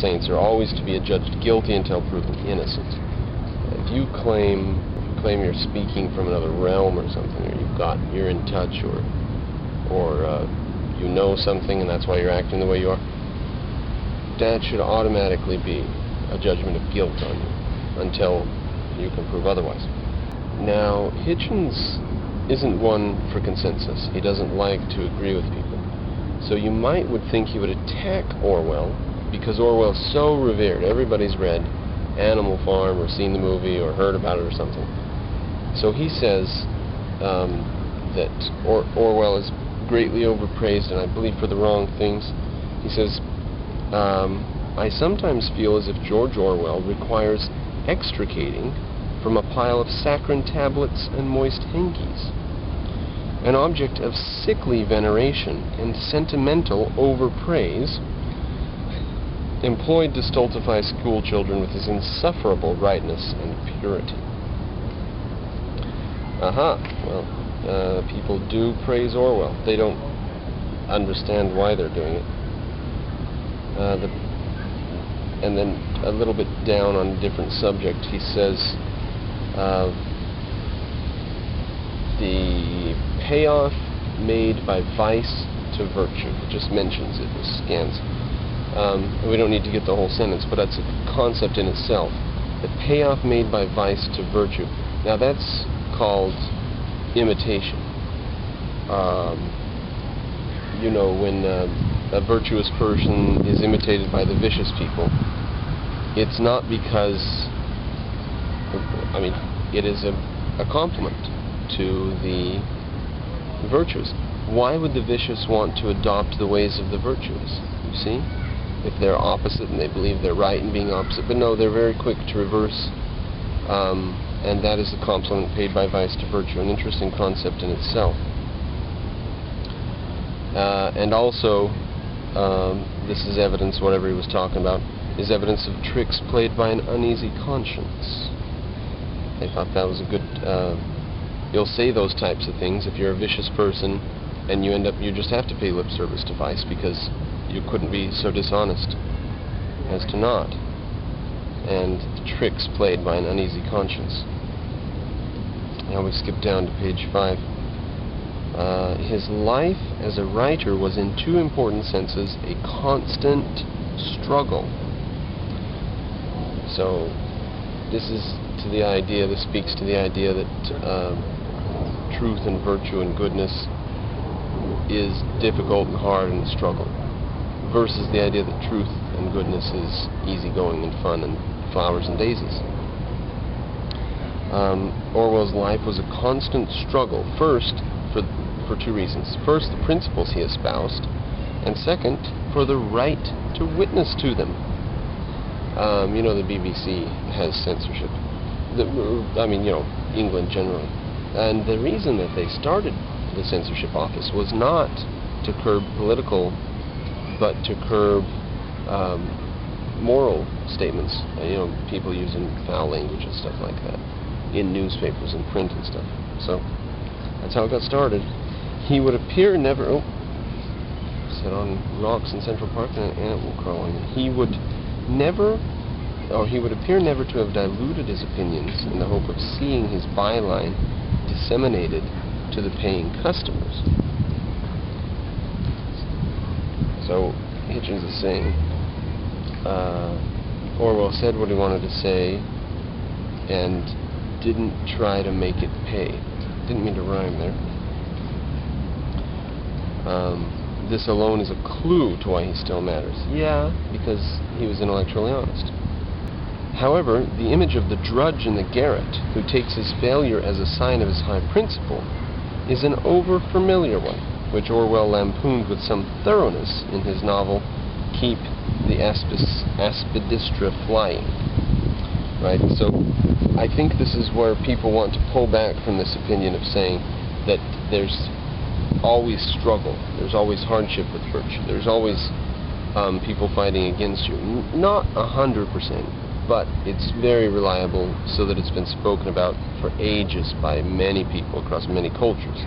saints are always to be adjudged guilty until proven innocent. If you claim you're speaking from another realm or something, or you're in touch, or you know something and that's why you're acting the way you are, that should automatically be a judgment of guilt on you until you can prove otherwise. Now, Hitchens isn't one for consensus. He doesn't like to agree with people. So you would think he would attack Orwell because Orwell's so revered. Everybody's read Animal Farm or seen the movie or heard about it or something. So he says that Orwell is greatly overpraised, and I believe for the wrong things. He says, I sometimes feel as if George Orwell requires extricating from a pile of saccharine tablets and moist hankies, an object of sickly veneration and sentimental overpraise, employed to stultify school children with his insufferable rightness and purity. Well, people do praise Orwell. They don't understand why they're doing it. And then a little bit down on a different subject, he says the payoff made by vice to virtue. It just mentions it, it scans. We don't need to get the whole sentence, but that's a concept in itself. The payoff made by vice to virtue. Now that's called imitation. You know, when a virtuous person is imitated by the vicious people, it's not because, I mean, it is a compliment to the virtuous. Why would the vicious want to adopt the ways of the virtuous? You see? If they're opposite and they believe they're right in being opposite. But no, they're very quick to reverse, and that is the compliment paid by vice to virtue, an interesting concept in itself. And also, this is evidence, whatever he was talking about, is evidence of tricks played by an uneasy conscience. I thought that was a good, you'll say those types of things if you're a vicious person and you just have to pay lip service to vice because you couldn't be so dishonest as to not. And tricks played by an uneasy conscience. Now we skip down to page 5. His life as a writer was in two important senses a constant struggle. So this speaks to the idea that truth and virtue and goodness is difficult and hard and a struggle, versus the idea that truth and goodness is easygoing and fun and flowers and daisies. Orwell's life was a constant struggle, first for two reasons. First, the principles he espoused, and second, for the right to witness to them. You know, the BBC has censorship. England generally. And the reason that they started the censorship office was not to curb political, but to curb moral statements. People using foul language and stuff like that in newspapers and print and stuff. So that's how it got started. He would appear never... sit on rocks in Central Park and an ant will crawl on you. He would appear never to have diluted his opinions in the hope of seeing his byline disseminated to the paying customers. So Hitchens is saying Orwell said what he wanted to say and didn't try to make it pay. Didn't mean to rhyme there. This alone is a clue to why he still matters. Yeah, because he was intellectually honest. However, the image of the drudge in the garret, who takes his failure as a sign of his high principle, is an over-familiar one, which Orwell lampooned with some thoroughness in his novel, Keep the Aspidistra Flying. Right? So, I think this is where people want to pull back from this opinion of saying that there's always struggle, there's always hardship with virtue, there's always people fighting against you. Not 100%, but it's very reliable so that it's been spoken about for ages by many people across many cultures.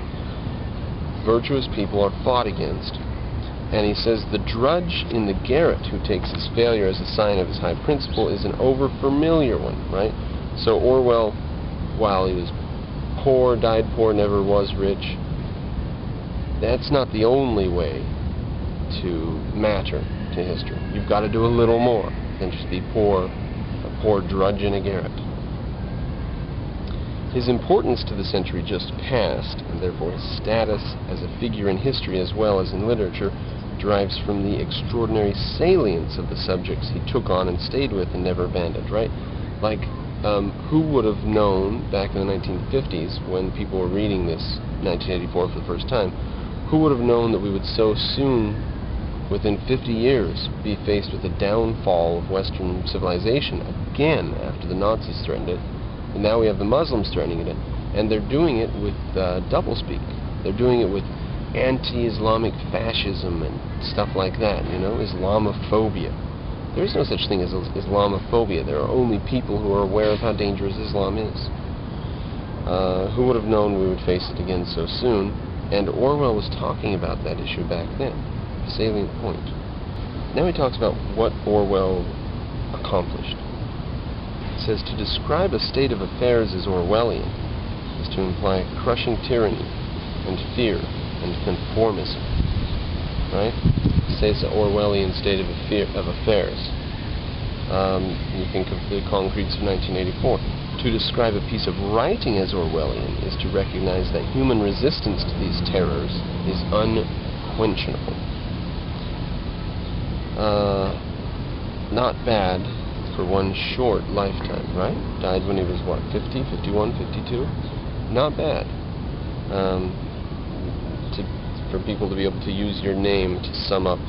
Virtuous people are fought against, And he says, the drudge in the garret who takes his failure as a sign of his high principle is an over-familiar one, right? So Orwell, while he was poor, died poor, never was rich, that's not the only way to matter to history. You've got to do a little more than just be poor, a poor drudge in a garret. His importance to the century just past, and therefore his status as a figure in history as well as in literature, derives from the extraordinary salience of the subjects he took on and stayed with and never abandoned, right? Like, who would have known back in the 1950s, when people were reading this 1984 for the first time, who would have known that we would so soon, within 50 years, be faced with the downfall of Western civilization again after the Nazis threatened it, and now we have the Muslims threatening it, and they're doing it with doublespeak. They're doing it with anti-Islamic fascism and stuff like that, you know, Islamophobia. There is no such thing as Islamophobia. There are only people who are aware of how dangerous Islam is. Who would have known we would face it again so soon? And Orwell was talking about that issue back then, a salient point. Now he talks about what Orwell accomplished. He says, to describe a state of affairs as Orwellian is to imply crushing tyranny and fear and conformism, right? Say it's an Orwellian state of affairs. You think of the Concretes of 1984. To describe a piece of writing as Orwellian is to recognize that human resistance to these terrors is unquestionable. Not bad for one short lifetime, right? Died when he was, what, 50, 51, 52? Not bad. For people to be able to use your name to sum up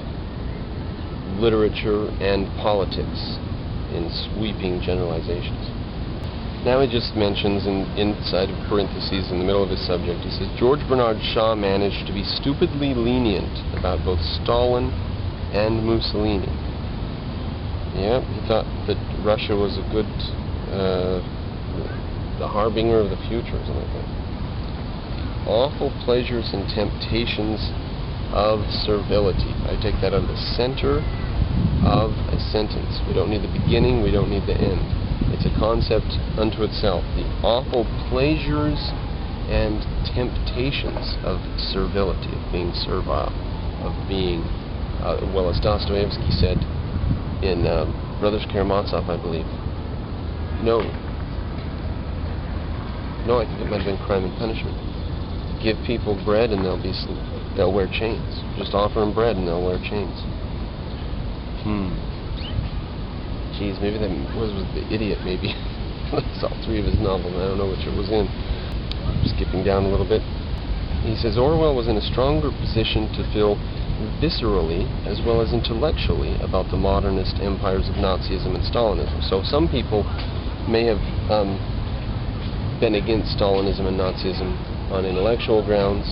literature and politics in sweeping generalizations. Now he just mentions inside of parentheses in the middle of his subject, he says, George Bernard Shaw managed to be stupidly lenient about both Stalin and Mussolini. Yeah, he thought that Russia was a good, the harbinger of the future or something like that. Awful pleasures and temptations of servility. I take that out of the center of a sentence. We don't need the beginning, we don't need the end. It's a concept unto itself. The awful pleasures and temptations of servility, of being servile, of being, well, as Dostoevsky said in Brothers Karamazov, I believe. No, I think it might have been Crime and Punishment. Give people bread and they'll wear chains. Just offer them bread and they'll wear chains. Geez, maybe that was The Idiot, maybe. That's all three of his novels. I don't know which it was in. Skipping down a little bit. He says, Orwell was in a stronger position to feel viscerally as well as intellectually about the modernist empires of Nazism and Stalinism. So some people may have been against Stalinism and Nazism on intellectual grounds,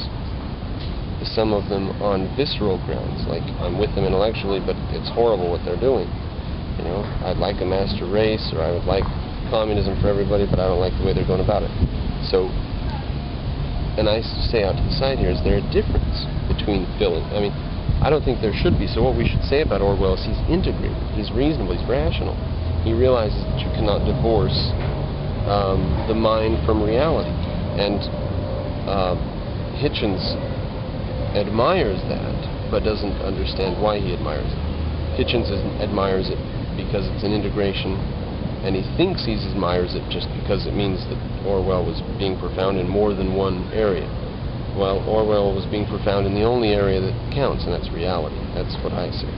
some of them on visceral grounds, like I'm with them intellectually, but it's horrible what they're doing. You know, I'd like a master race, or I would like communism for everybody, but I don't like the way they're going about it. So, and I say out to the side here, is there a difference between feeling? I mean, I don't think there should be. So what we should say about Orwell is he's integrated, he's reasonable, he's rational. He realizes that you cannot divorce the mind from reality. And Hitchens admires that, but doesn't understand why he admires it. Hitchens admires it because it's an integration, and he thinks he admires it just because it means that Orwell was being profound in more than one area. Well, Orwell was being profound in the only area that counts, and that's reality. That's what I say.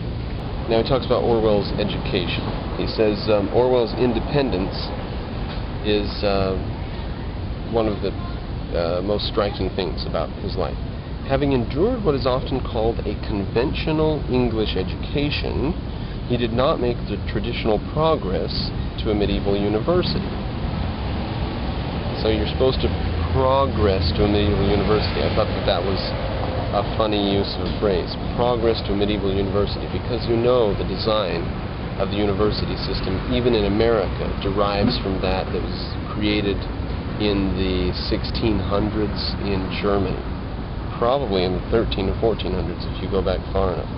Now he talks about Orwell's education. He says Orwell's independence is one of the most striking things about his life. Having endured what is often called a conventional English education, he did not make the traditional progress to a medieval university. So you're supposed to progress to a medieval university. I thought that was a funny use of a phrase. Progress to a medieval university, because you know the design of the university system, even in America, derives from that was created in the 1600s in Germany. Probably in the 13 or 1400s if you go back far enough.